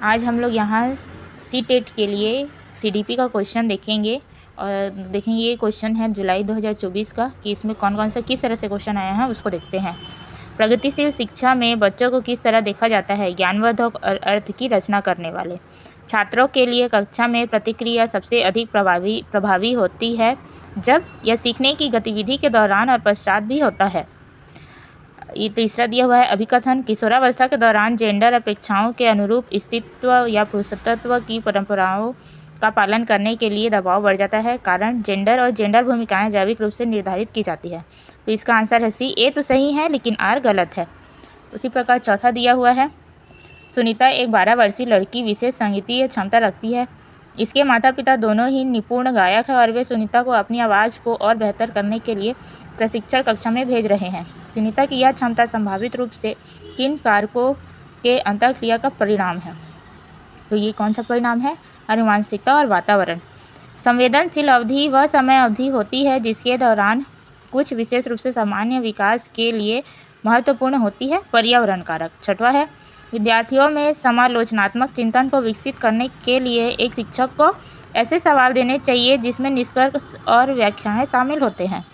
आज हम लोग यहाँ सी-टेट के लिए सीडीपी का क्वेश्चन देखेंगे और देखेंगे ये क्वेश्चन है जुलाई 2024 का कि इसमें कौन कौन सा किस तरह से क्वेश्चन आया है उसको देखते हैं। प्रगतिशील शिक्षा में बच्चों को किस तरह देखा जाता है? ज्ञानवर्धक और अर्थ की रचना करने वाले छात्रों के लिए कक्षा में प्रतिक्रिया सबसे अधिक प्रभावी होती है जब यह सीखने की गतिविधि के दौरान और पश्चात भी होता है। ये तीसरा दिया हुआ है अभिकथन। किशोरावस्था के दौरान जेंडर अपेक्षाओं के अनुरूप स्त्रीत्व या पुरुषत्व की परंपराओं का पालन करने के लिए दबाव बढ़ जाता है। कारण जेंडर और जेंडर भूमिकाएं जैविक रूप से निर्धारित की जाती है। तो इसका आंसर है सी। ए तो सही है लेकिन आर गलत है। उसी प्रकार चौथा दिया हुआ है सुनीता एक 12 वर्षीय लड़की विशेष संगीतीय क्षमता रखती है। इसके माता पिता दोनों ही निपुण गायक हैं और वे सुनीता को अपनी आवाज़ को और बेहतर करने के लिए प्रशिक्षण कक्षा में भेज रहे हैं। सुनीता की यह क्षमता संभावित रूप से किन कारकों के अंतःक्रिया का परिणाम है? तो ये कौन सा परिणाम है? आनुवांशिकता और वातावरण। संवेदनशील अवधि वह समय अवधि होती है जिसके दौरान कुछ विशेष रूप से सामान्य विकास के लिए महत्वपूर्ण होती है। पर्यावरण कारक। छठवां है विद्यार्थियों में समालोचनात्मक चिंतन को विकसित करने के लिए एक शिक्षक को ऐसे सवाल देने चाहिए जिसमें निष्कर्ष और व्याख्याएं शामिल होते हैं।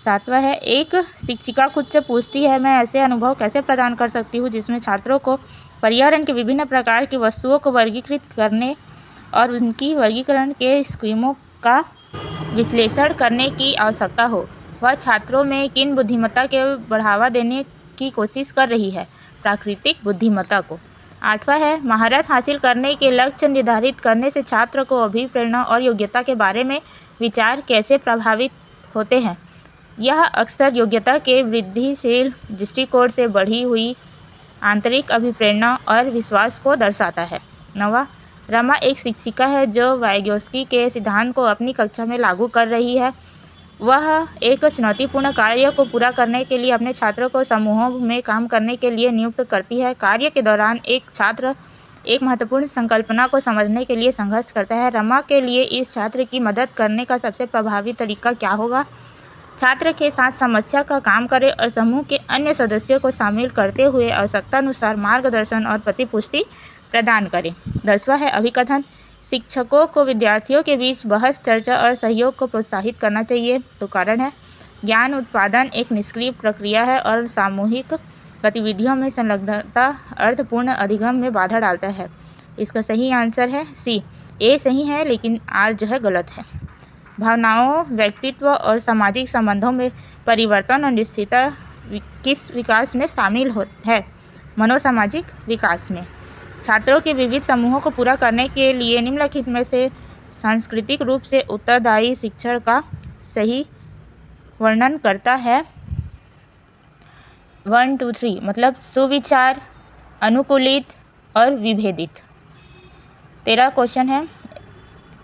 सातवां है एक शिक्षिका खुद से पूछती है मैं ऐसे अनुभव कैसे प्रदान कर सकती हूँ जिसमें छात्रों को पर्यावरण के विभिन्न प्रकार की वस्तुओं को वर्गीकृत करने और उनकी वर्गीकरण के स्कीमों का विश्लेषण करने की आवश्यकता हो। वह छात्रों में किन बुद्धिमत्ता के बढ़ावा देने की कोशिश कर रही है? प्राकृतिक बुद्धिमत्ता को। आठवां है महारत हासिल करने के लक्ष्य निर्धारित करने से छात्र को अभिप्रेरणा और योग्यता के बारे में विचार कैसे प्रभावित होते हैं? यह अक्सर योग्यता के वृद्धिशील दृष्टिकोण से बढ़ी हुई आंतरिक अभिप्रेरणा और विश्वास को दर्शाता है। नवा रमा एक शिक्षिका है जो वाइगोत्स्की के सिद्धांत को अपनी कक्षा में लागू कर रही है। वह एक चुनौतीपूर्ण कार्य को पूरा करने के लिए अपने छात्रों को समूहों में काम करने के लिए नियुक्त करती है। कार्य के दौरान एक छात्र एक महत्वपूर्ण संकल्पना को समझने के लिए संघर्ष करता है। रमा के लिए इस छात्र की मदद करने का सबसे प्रभावी तरीका क्या होगा? छात्र के साथ समस्या का काम करें और समूह के अन्य सदस्यों को शामिल करते हुए आवश्यकतानुसार मार्गदर्शन और प्रतिपुष्टि प्रदान करें। 10वां है अभिकथन। शिक्षकों को विद्यार्थियों के बीच बहस चर्चा और सहयोग को प्रोत्साहित करना चाहिए। तो कारण है ज्ञान उत्पादन एक निष्क्रिय प्रक्रिया है और सामूहिक गतिविधियों में संलग्नता अर्थपूर्ण अधिगम में बाधा डालता है। इसका सही आंसर है सी। ए सही है लेकिन आर जो है गलत है। भावनाओं व्यक्तित्व और सामाजिक संबंधों में परिवर्तन और निश्चितता किस विकास में शामिल है? मनोसामाजिक विकास में। छात्रों के विविध समूहों को पूरा करने के लिए निम्नलिखित में से सांस्कृतिक रूप से उत्तरदायी शिक्षण का सही वर्णन करता है? 1 2 3 मतलब सुविचार, अनुकूलित और विभेदित। 13 क्वेश्चन है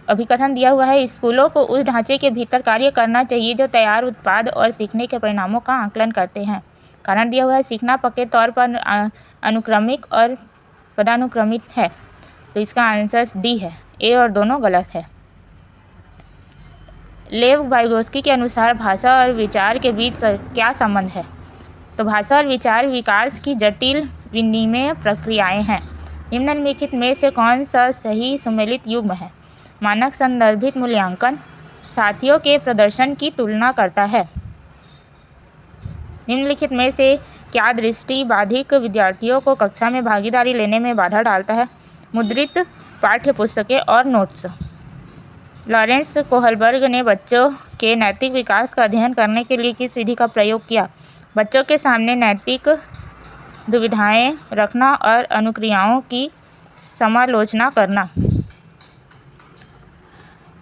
अभिकथन दिया हुआ है स्कूलों को उस ढांचे के भीतर कार्य करना चाहिए जो तैयार उत्पाद और सीखने के परिणामों का आकलन करते हैं। कारण दिया हुआ है सीखना पक्के तौर पर अनुक्रमिक और पदानुक्रमित है। तो इसका आंसर डी है। ए और दोनों गलत है। लेव वाइगोत्स्की के अनुसार भाषा और विचार के बीच क्या संबंध है? तो भाषा और विचार विकास की जटिल विनिमय प्रक्रियाएं हैं। निम्नलिखित में से कौन सा सही सुमेलित युग्म है? मानक संदर्भित मूल्यांकन साथियों के प्रदर्शन की तुलना करता है। निम्नलिखित में से क्या दृष्टि बाधिक विद्यार्थियों को कक्षा में भागीदारी लेने में बाधा डालता है? मुद्रित पाठ्यपुस्तकें और नोट्स। लॉरेंस कोहलबर्ग ने बच्चों के नैतिक विकास का अध्ययन करने के लिए किस विधि का प्रयोग किया? बच्चों के सामने नैतिक दुविधाएं रखना और अनुक्रियाओं की समालोचना करना।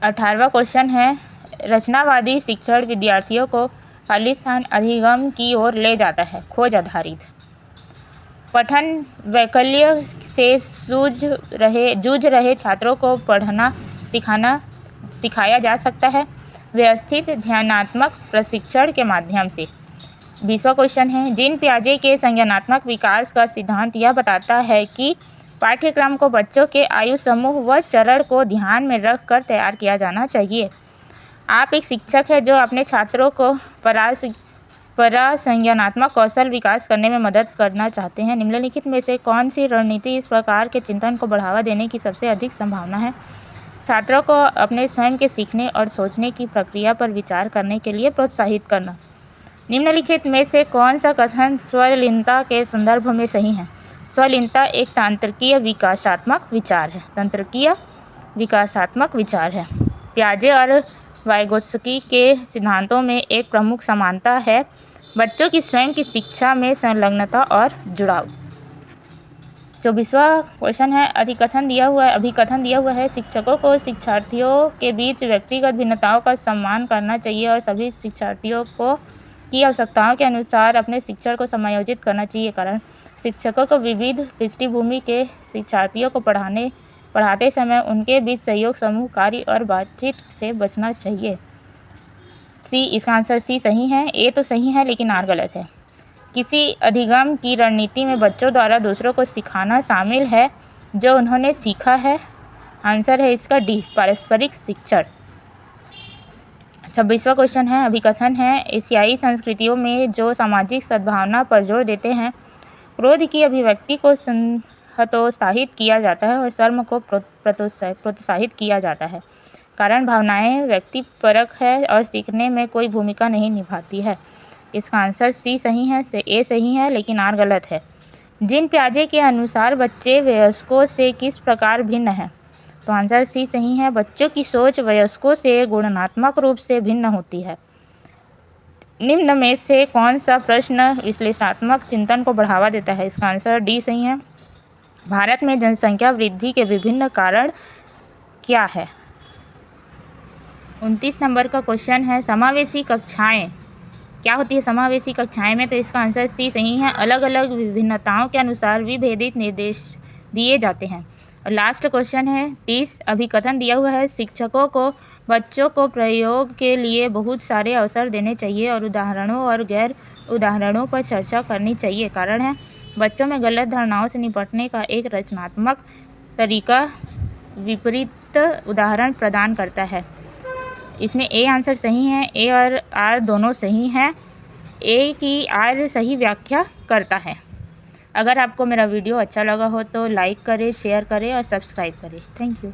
18वां क्वेश्चन है रचनावादी शिक्षण विद्यार्थियों को खालिस्तान अधिगम की ओर ले जाता है। खोज आधारित। पठन वैकल्य से जूझ रहे छात्रों को पढ़ना सिखाया जा सकता है व्यवस्थित ध्यानात्मक प्रशिक्षण के माध्यम से। 20वां क्वेश्चन है जीन पियाजे के संज्ञानात्मक विकास का सिद्धांत यह बताता है कि पाठ्यक्रम को बच्चों के आयु समूह व चरण को ध्यान में रखकर तैयार किया जाना चाहिए। आप एक शिक्षक हैं जो अपने छात्रों को संज्ञानात्मक कौशल विकास करने में मदद करना चाहते हैं। निम्नलिखित में से कौन सी रणनीति इस प्रकार के चिंतन को बढ़ावा देने की सबसे अधिक संभावना है? छात्रों को अपने स्वयं के सीखने और सोचने की प्रक्रिया पर विचार करने के लिए प्रोत्साहित करना। निम्नलिखित में से कौन सा कथन स्वलीनता के संदर्भ में सही है? स्वलीनता एक तांत्रिकीय विकासात्मक विचार है। तांत्रिकीय विकासात्मक विचार है। पियाजे और वाइगोत्स्की के सिद्धांतों में एक प्रमुख समानता है बच्चों की स्वयं की शिक्षा में संलग्नता और जुड़ाव। 24वां क्वेश्चन है, अभिकथन दिया हुआ है शिक्षकों को शिक्षार्थियों के बीच व्यक्तिगत भिन्नताओं का सम्मान करना चाहिए और सभी शिक्षार्थियों को की आवश्यकताओं के अनुसार अपने शिक्षण को समायोजित करना चाहिए। कारण शिक्षकों को विविध पृष्ठभूमि के शिक्षार्थियों को पढ़ाते समय उनके बीच सहयोग, समूह कार्य और बातचीत से बचना चाहिए। सी, इसका आंसर सी सही है। ए तो सही है लेकिन आर गलत है। किसी अधिगम की रणनीति में बच्चों द्वारा दूसरों को सिखाना शामिल है जो उन्होंने सीखा है। आंसर है इसका डी, पारस्परिक शिक्षण। 26वां क्वेश्चन है, अभिकथन है एशियाई संस्कृतियों में जो सामाजिक सद्भावना पर जोर देते हैं, क्रोध की अभिव्यक्ति को हतोत्साहित किया जाता है और शर्म को प्रोत्साहित किया जाता है। कारण भावनाएं व्यक्तिपरक है और सीखने में कोई भूमिका नहीं निभाती है। इसका आंसर सी सही है, ए सही है लेकिन आर गलत है। जिन पियाजे के अनुसार बच्चे वयस्कों से किस प्रकार भिन्न हैं, तो आंसर सी सही है। बच्चों की सोच वयस्कों से गुणात्मक रूप से भिन्न होती है। निम्न में से कौन सा प्रश्न विश्लेषणात्मक चिंतन को बढ़ावा देता है? इसका आंसर डी सही है। भारत में जनसंख्या वृद्धि के विभिन्न कारण क्या है? 29 नंबर का क्वेश्चन है, समावेशी कक्षाएं क्या होती है? समावेशी कक्षाएं में, तो इसका आंसर सी सही है। अलग अलग विभिन्नताओं के अनुसार विभेदित निर्देश दिए जाते हैं। और लास्ट क्वेश्चन है 30, अभिकथन दिया हुआ है शिक्षकों को बच्चों को प्रयोग के लिए बहुत सारे अवसर देने चाहिए और उदाहरणों और गैर उदाहरणों पर चर्चा करनी चाहिए। कारण है बच्चों में गलत धारणाओं से निपटने का एक रचनात्मक तरीका विपरीत उदाहरण प्रदान करता है। इसमें ए आंसर सही है। ए और आर दोनों सही हैं। ए की आर सही व्याख्या करता है। अगर आपको मेरा वीडियो अच्छा लगा हो तो लाइक करें, शेयर करें और सब्सक्राइब करें। Thank you.